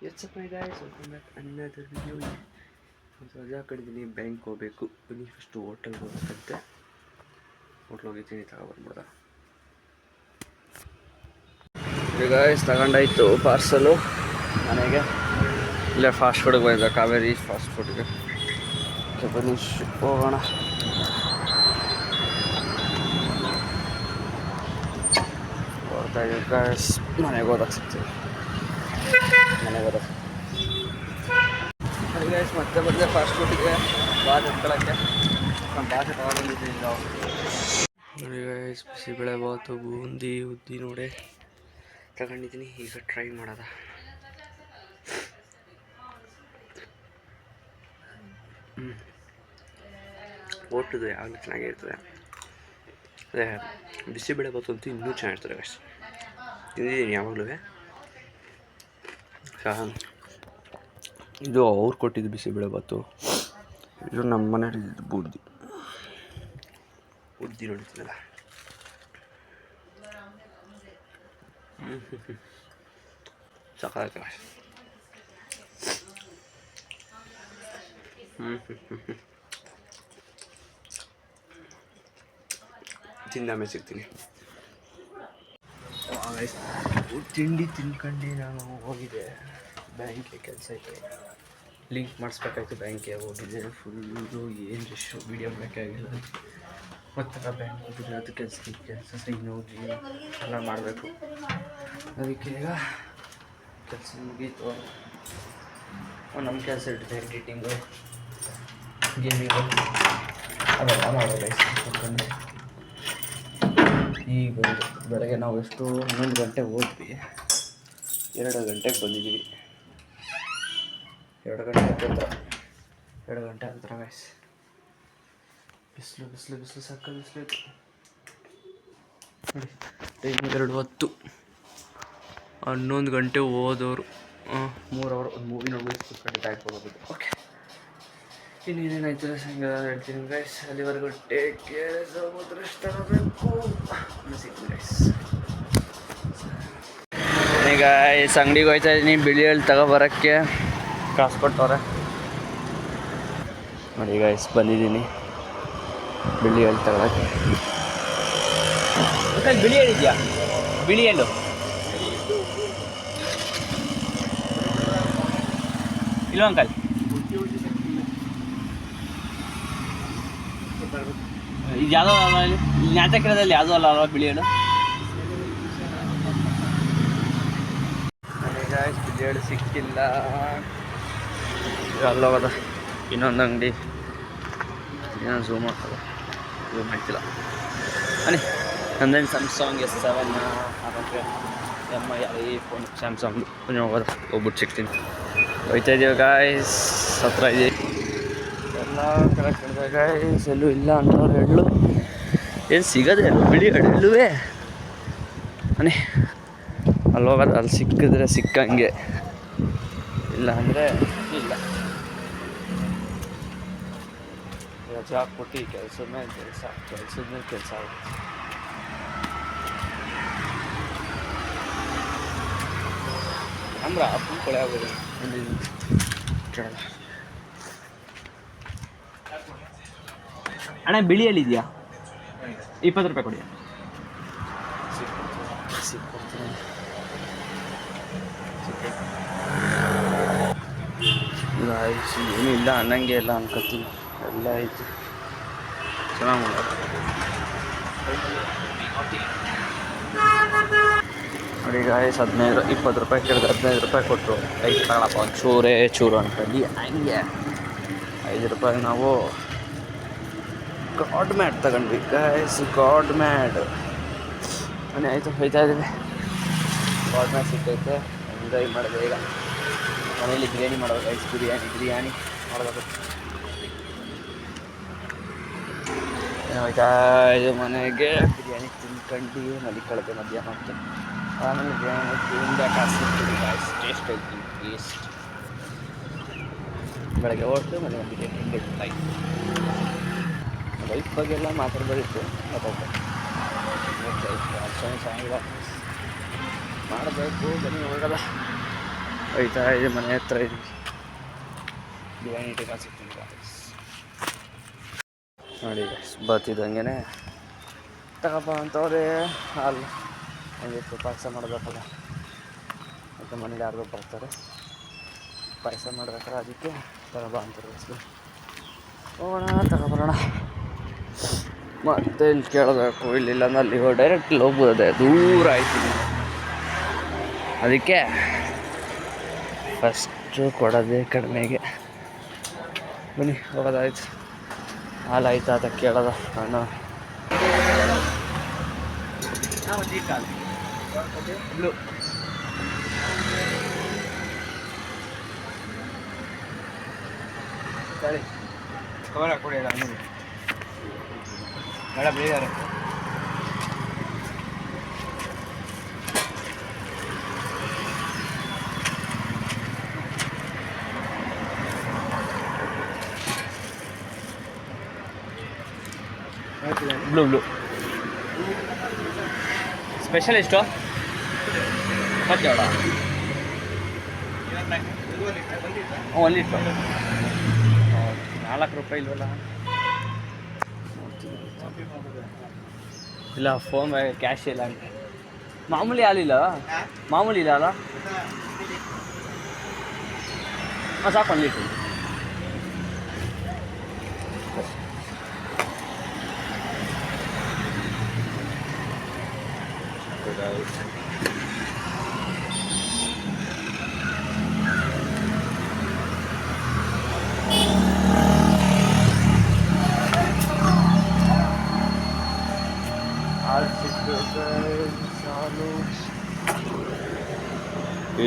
S my guys welcome back another video. ರಜಾ ಕಡಿದೀನಿ, bank ಹೋಗಬೇಕು. ಬನ್ನಿ ಫಸ್ಟು ಹೋಟೆಲ್ಗೆ ಹೋಗ್ಬೇಕಂತೆ. ಹೋಟ್ಲ್ ಹೋಗಿದ್ದೀನಿ, ತಗೊಬಂದ್ಬಿಡ್ದ. ಗಾಯ್ಸ್ ತಗೊಂಡಾಯ್ತು ಪಾರ್ಸಲು ಮನೆಗೆ. ಇಲ್ಲೇ ಫಾಸ್ಟ್ ಫುಡ್ಗೆ ಬಂದಿದ್ದ, ಕಾವೇರಿ ಫಾಸ್ಟ್ ಫುಡ್ಗೆ. ಬನ್ನಿ ಹೋಗೋಣ. ಹೋಗ್ತಾ ಇದ್ದೀವಿ ಗಾಯ್ಸ್, ಮನೆಗೆ ಹೋದಾಗ ಸಿಗ್ತೀವಿ. ಗೈಸ್ ಮತ್ತೆ ಬಂದೆ ಫಾಸ್ಟ್ ಫುಡ್ಗೆ ಬಾತ್ ಎತ್ಕೊಳ್ಳೋಕ್ಕೆ. ನಾನು ಬಾತ್ ತಗೊಂಡಿದ್ದೀನಿ ನಾವು. ನೋಡಿ ಗೈಸ್, ಬಿಸಿಬೇಳೆ ಬಾತು, ಬೂಂದಿ, ಉದ್ದಿ ನೋಡಿ ತಗೊಂಡಿದ್ದೀನಿ. ಈಗ ಟ್ರೈ ಮಾಡೋದ. ಹೋಟ್ಲದು ಯಾವಾಗಲೂ ಚೆನ್ನಾಗಿರ್ತದೆ. ಅದೇ ಬಿಸಿಬೇಳೆ ಬಾತು ಅಂತೂ ಇನ್ನೂ ಚೆನ್ನಾಗಿರ್ತದೆ ಗೈಸ್. ತಿಂದಿದ್ದೀನಿ ಯಾವಾಗಲೂ. ಇದು ಅವ್ರು ಕೊಟ್ಟಿದ್ದು ಬಿಸಿಬೇಳೆ ಬಾತು, ಇದು ನಮ್ಮ ಮನೇಲಿ ಇದ್ದಿದ್ದು ಬೂಂದಿ. ಉದ್ದಿ ನೋಡ್ತಿದ್ದಲ್ಲ. ಸಾಕಾಗುತ್ತೆ. ತಿಂದಾಮೇಲೆ ಸಿಗ್ತೀನಿ. ತಿಂಡಿ ತಿನ್ಕೊಂಡು ನಾನು ಹೋಗಿದ್ದೆ ಬ್ಯಾಂಕಿಗೆ. ಕೆಲಸ ಐತೆ, ಲಿಂಕ್ ಮಾಡಿಸ್ಬೇಕಾಯ್ತು. ಬ್ಯಾಂಕಿಗೆ ಹೋಗಿದ್ದೆ. ಫುಲ್ಲು ಏನು ರಶ್ಶು, ವೀಡಿಯೋ ಬೇಕಾಗಿಲ್ಲ. ಮತ್ತೆ ಬ್ಯಾಂಕ್ ಹೋಗಿದ್ರೆ ಅದು ಕೆಲಸ ಸೈನ್ ಹೋಗಿ ಎಲ್ಲ ಮಾಡಬೇಕು. ಅದಕ್ಕೆ ಈಗ ಕೆಲಸ ಮುಗೀತು. ನಮ್ಮ ಕೆಲಸ ಇರ್ತದೆ, ಎಡಿಟಿಂಗು, ಗೇಮಿಂಗು ಅವೆಲ್ಲ ಮಾಡೋದು. ಕೂತ್ಕೊಂಡು ಈಗ ಬಂದು ಬೆಳಗ್ಗೆ ನಾವು ಎಷ್ಟು 11 ಗಂಟೆಗೆ ಹೋದ್ವಿ, 2 ಗಂಟೆಗೆ ಬಂದಿದ್ದೀವಿ. 2 ಗಂಟೆ ಹತ್ರ ಗೈಸ್. ಬಿಸಿಲು ಸಾಕ ಬಿಸಿಲು ಇತ್ತು ನೋಡಿ. ಟೈಮ್ 2:10. 11 ಗಂಟೆ ಹೋದವರು 3 ಅವರ್ ಒಂದು ಮೂವಿ ನೋಡ್ಬಿಟ್ಟು ಕೂತ್ಕೊಂಡು ಬ್ಯಾಗ್ ಹೋಗೋದು. ಓಕೆ, ಇನ್ನೇನಾಯ್ತದೆ ಸಂಗ ಹೇಳ್ತೀನಿ ಗೈಸ್. ಅಲ್ಲಿವರೆಗೂ ಟೇಕ್ ಕೇರ್. ರೆಸ್ಟ್ ತಗೋಬೇಕು. ಸಿಗ್ತೀನಿ ಗೈಸ್. ಈಗ ಅಂಗಡಿಗೆ ಹೋಗ್ತಾ ಇದ್ದೀನಿ ಬಿಳಿ ಎಳ್ಳು ತಗೊಬರೋಕ್ಕೆ. ಕಾಸು ಕೊಟ್ಟವ್ರೆ ನೋಡಿ ಗೈಸ್. ಬಂದಿದ್ದೀನಿ ಬಿಳಿ ಎಳ್ಳು ತಗೊಳಕ್ಕೆ. ಬಿಳಿ ಎಳ್ಳು ಇದೆಯಾ? ಬಿಳಿ ಎಳ್ಳು ಇಲ್ಲ ಅಂಕಲ್? ಇದು ಯಾವುದೋ ಅಲ್ವಾ? ಇಲ್ಲಿ ನ್ಯಾಚಕ್ರದಲ್ಲಿ ಯಾವುದೋ ಅಲ್ಲ ಅಲ್ವಾ ಬಿಳಿ ಎಳ್ಳು? ಬಿಳಿ ಎಳ್ಳು ಸಿಕ್ಕಿಲ್ಲ. ಅಲ್ಲೋಗದ ಇನ್ನೊಂದು ಅಂಗಡಿ. ಏನೋ ಝೂಮ್ ಮಾಡ್ತದೆ, ಝೂಮ್ ಮಾಡ್ತಿಲ್ಲ. ಬನ್ನಿ. ನಂದೇನು Samsung S7 MI iPhone Samsung. ಬನ್ನಿ ಹೋಗೋದ, ಹೋಗ್ಬಿಟ್ಟು ಸಿಗ್ತೀನಿ. ಹೋಯ್ತಾ ಇದ್ದೀವಿ ಗಾಯ್ಸ್, ಹತ್ರ ಇದೆ. ಎಲ್ಲ ಕಡೆ ಕೇಳಿದೆ ಗಾಯ್ಸ್, ಎಲ್ಲೂ ಇಲ್ಲ ಅಂತವ್ರು ಎಳ್ಳು. ಏನು ಸಿಗೋದೇ ಇಲ್ಲ ಬಿಳಿ ಎಳ್ಳುವೇ. ಬನ್ನಿ ಅಲ್ಲಿ ಹೋಗೋದು. ಅಲ್ಲಿ ಸಿಕ್ಕಿದ್ರೆ ಸಿಕ್ಕಂಗೆ, ಇಲ್ಲ ಅಂದರೆ ಇಲ್ಲ. ರಜಾ ಹಾಕ್ಬಿಟ್ಟು ಕೆಲಸದ ಮೇಲೆ ಕೆಲಸ ಆಗುತ್ತೆ. ಅಂದ್ರೆ ಅಪ್ಪನ ಕೊಳೆ ಆಗೋದು ಕೇಳಲ್ಲ. ಅಣ್ಣ ಬಿಳಿ ಎಳ್ಳಿದೆಯಾ? 20 ರೂಪಾಯಿ ಕೊಡಿ. ಸಿಕ್ಕೊಡ್ತೀನಿ. ಏನೂ ಇಲ್ಲ ಅನ್ನಂಗೆ ಇಲ್ಲ ಅನ್ಕೋತೀನಿ. ಎಲ್ಲ ಐತಿ, ಚೆನ್ನಾಗಿ ಮಾಡೋದು ನೋಡಿ ಗಾಯ್ಸ್. 20 ರೂಪಾಯಿ ಕೇಳಿದ್ರೆ 15 ರೂಪಾಯಿ ಕೊಟ್ಟರು. ಐದು ತಗೊಳಪ್ಪ ಒಂದು ಚೂರು ಅನ್ಕೊಂಡು ಹಂಗೆ 5 ರೂಪಾಯಿಗೆ ನಾವು ಗಾಡ್ ಮ್ಯಾಟ್ ತಗೊಂಡ್ವಿ ಗಾಯ್ಸ್. ಗಾಡ್ ಮ್ಯಾಟ್ ಮನೆ ಆಯಿತು. ಹೋಯ್ತಾ ಇದ್ದೀವಿ. ಗಾಡ್ ಮ್ಯಾಟ್ ಸಿಕ್ಕೈತೆ, ಎಂಜಾಯ್ ಮಾಡಿದೆ. ಈಗ ಮನೇಲಿ ಬಿರಿಯಾನಿ ಮಾಡೋದು ಗೈಸ್. ಬಿರಿಯಾನಿ ಮಾಡಬೇಕು. ಹೋಯ್ತಾ ಇದು ಮನೆಗೆ. ಬಿರಿಯಾನಿ ತಿನ್ಕೊಂಡು ಮಲಿಕಳದೆ ಮಧ್ಯಾಹ್ನ ಹೊತ್ತು. ಆಮೇಲೆ ಬಿರಿಯಾನಿ ತಿಂದ ಕಾಸು ಗಾಯ್ಸ್. ಟೇಸ್ಟ್ ಐತಿ, ಟೇಸ್ಟ್. ಬೆಳಗ್ಗೆ ಹೊರಟು ಮನೆ ಬಿರಿಯಾನಿ ತಿಂದಾಯ್ತು. ಲೈಫ್ ಬಗ್ಗೆ ಎಲ್ಲ ಮಾತಾಡ್ಬೋದಿತ್ತು, ಚೆನ್ನಾಗಿಲ್ಲ ಮಾಡಬೇಕು. ಬನ್ನಿ ಹೋಗಲ್ಲ. ಹೋಯ್ತಾ ಇದೆ ಮನೆ ಹತ್ರ ಇದ್ವಿ. ಬಿರಿಯಾನಿ ಟೇಬಲ್ ಸಿಗ್ತೀನಿ ಗಾಯ್ಸ್. ನೋಡಿ ಬರ್ತಿದ್ದಂಗೆ ತಗಪ್ಪ ಅಂತವ್ರೆ ಅಲ್ಲ ಒಂದಿಷ್ಟು ಪಾಯಸ ಮಾಡಬೇಕಲ್ಲ, ಮತ್ತು ಮನೇಲಿ ಯಾರಿಗೂ ಬರ್ತಾರೆ ಪಾಯಸ ಮಾಡ್ಬೇಕಾರೆ, ಅದಕ್ಕೆ ತಗಬ ಅಂತಾರೆ. ಹೋಗೋಣ ತಗೊಬರೋಣ. ಮತ್ತೆ ಇಲ್ಲಿ ಕೇಳಬೇಕು, ಇಲ್ಲಿಲ್ಲ ಅಂದ್ರೆ ಅಲ್ಲಿ ಡೈರೆಕ್ಟ್ ಇಲ್ಲಿ ಹೋಗ್ಬೋದೆ, ದೂರ ಆಯ್ತು. ಅದಕ್ಕೆ ಫಸ್ಟು ಕೊಡೋದೇ ಕಡಿಮೆಗೆ. ಬನ್ನಿ ಹೋಗೋದಾಯ್ತು. ಹಾಲು ಆಯ್ತಾ ಅಂತ ಕೇಳೋದ ಅಣ್ಣ. ಬ್ಲೂ ಸರಿ ಕವರ್ ಹಾಕ್ಕೊಡಿ ಬೇಡ ಬೇರೆ. ಬ್ಲೂ ಬ್ಲೂ ಸ್ಪೆಷಲ್ ಎಷ್ಟು? ಮತ್ತೆ 1 ಲೀಟ್ರು 4 ರೂಪಾಯಿ ಇಲ್ವಲ್ಲ. ಇಲ್ಲ ಫೋನ್ ಕ್ಯಾಶ್ ಇಲ್ಲ ಅಂತ. ಮಾಮೂಲಿ ಹಾಲಿಲ್ಲ, ಮಾಮೂಲಿ ಇಲ್ಲ ಅಲ್ಲ. ಹಾಂ ಸಾಕು 1 ಲೀಟ್ರು.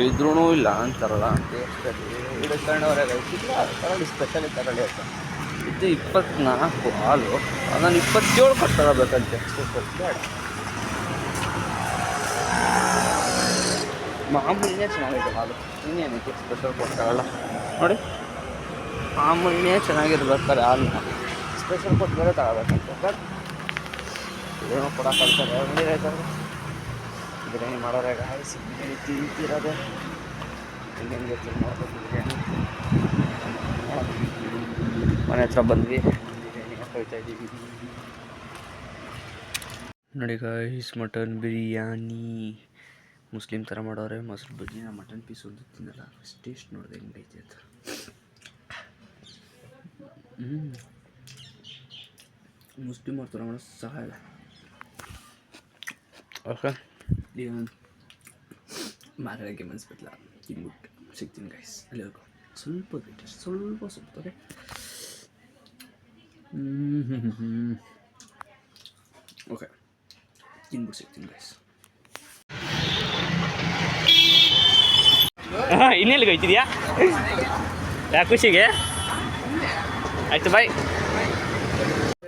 ಇದ್ರೂ ಇಲ್ಲ ಅಂತಾರಲ್ಲ ಟೇಸ್ಟಲ್ಲಿ ಹಿಡ್ಕೊಂಡವ್ರೆ ತಗೊಳ್ಳಿ, ಸ್ಪೆಷಲಿ ತಗೊಳ್ಳಿ ಅಂತ. ಇದು 24 ಹಾಲು, ನಾನು 27 ಕೊಟ್ಟು ತಗೋಬೇಕಂತೆ. ಬೇಡ, ಮಾಮೂಲಿನೇ ಚೆನ್ನಾಗಿದೆ ಹಾಲು, ಇನ್ನೇನಕ್ಕೆ ಸ್ಪೆಷಲ್ ಕೊಡ್ತಾರಲ್ಲ. ನೋಡಿ ಮಾಮೂಲಿನೇ ಚೆನ್ನಾಗಿರ್ಬೇಕಾದ್ರೆ ಹಾಲನ್ನ ಸ್ಪೆಷಲ್ ಕೊಟ್ಟು ಬೇರೆ ತಗೋಬೇಕಂತೆ. ಬಟ್ ಏನೋ ಕೊಡೋಕ್ಕಾಗ್ತಾರೆ, ನೀರಾಯ್ತಾರೆ. ಬಿರಿಯಾನಿ ಮಾಡೋರೆ ಗಾಯ್ಸ್, ಬಿರಿಯಾನಿ ತಿಂತಿರೋದೆ ಇನ್ನೇನು ಗೊತ್ತಿಲ್ಲ. ನೋಡ್ಬೇಕು ಬಿರಿಯಾನಿ ಮನೆ ಹತ್ರ ಬಂದ್ವಿ, ಬಿರಿಯಾನಿ ಹಾಕೋಯ್ತಾ ಇದ್ದೀವಿ. ನೋಡಿ ಗಾಯ್ಸ್, ಮಟನ್ ಬಿರಿಯಾನಿ ಮುಸ್ಲಿಮ್ ಥರ ಮಾಡೋರೆ. ಮೊಸರು ಬಜ್ಜಿ, ನಾ ಮಟನ್ ಪೀಸ್ ಒಂದು ತಿನ್ನಲ್ಲ, ಫಸ್ಟ್ ಟೇಸ್ಟ್ ನೋಡಿದೆ ಹೆಂಗೈತೆ ಅಂತ. ಮುಸ್ಲಿಮ್ ಅವ್ರ ಥರ ಮಾಡೋ ಸಹ ಇಲ್ಲ. ಓಕೆ, ಈಗ ಮಾತಾಡೋಕ್ಕೆ ಮನಸ್ಬಿಟ್ಲ, ತಿನ್ಬಿಟ್ಟು ಸಿಗ್ತೀನಿ ಗೈಸ್. ಅಲ್ಲಿವರೆಗೂ ಸ್ವಲ್ಪ ಬಿಟ್ಟು ಸ್ವಲ್ಪ ಓಕೆ. ಓಕೆ, ತಿನ್ಬಿಟ್ಟು ಸಿಗ್ತೀನಿ ಗೈಸ್. ಇನ್ನೆಲ್ಲಿಗೆ ಹೋಯ್ತಿದ್ಯಾ? ಯಾಕೆ ಖುಷಿಗೆ? ಆಯಿತು, ಬಾಯ್.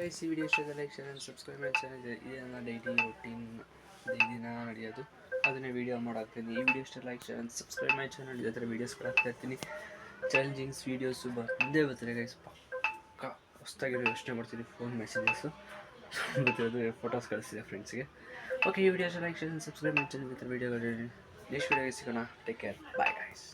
ಈ ವಿಡಿಯೋ ಇಷ್ಟ ಲೈಕ್ ಶೇರ್ ಆ್ಯಂಡ್ ಸಬ್ಸ್ಕ್ರೈಬ್ ಮಾಡಿ ಚಾನಲ್. ಇದನ್ನು ಡೈಲಿ ರೂಟೀನ್ ದಿನ ನಡೆಯೋದು, ಅದನ್ನೇ ವೀಡಿಯೋ ಮಾಡಾಕ್ತೀನಿ. ಈ ವಿಡಿಯೋ ಇಷ್ಟ ಲೈಕ್ ಶೇರ್ ಆ್ಯಂಡ್ ಸಬ್ಸ್ಕ್ರೈಬ್ ಮಾಡಿ ಚಾನಲ್. ಇದೇ ಥರ ವೀಡಿಯೋಸ್ ಕೊಡ್ತಾ ಇರ್ತೀನಿ. ಚಾಲೆಂಜಿಂಗ್ಸ್ ವೀಡಿಯೋಸು ಬಂದೇ ಬರ್ತಾರೆ ಗೈಸ್. ಪಕ್ಕ ಹೊಸ್ದಾಗಿರೋ ಯೋಚನೆ ಮಾಡ್ತೀನಿ. ಫೋನ್ ಮೆಸೇಜಸ್ಸು ಗೊತ್ತಿರೋದು, ಫೋಟೋಸ್ ಕಳಿಸ್ತಿದೆ ಫ್ರೆಂಡ್ಸ್ಗೆ. ಓಕೆ, ಈ ವಿಡಿಯೋ ಇಷ್ಟ ಲೈಕ್ ಶೇರ್ ಆ್ಯಂಡ್ ಸಬ್ಸ್ಕ್ರೈಬ್ ಮಾಡಿ ಚಾನಲ್. ಇದೇ ಥರ ವೀಡಿಯೋಗಳು ನೆಕ್ಸ್ಟ್ ವೀಡಿಯೋಗೆ ಸಿಗೋಣ. Take care, bye guys.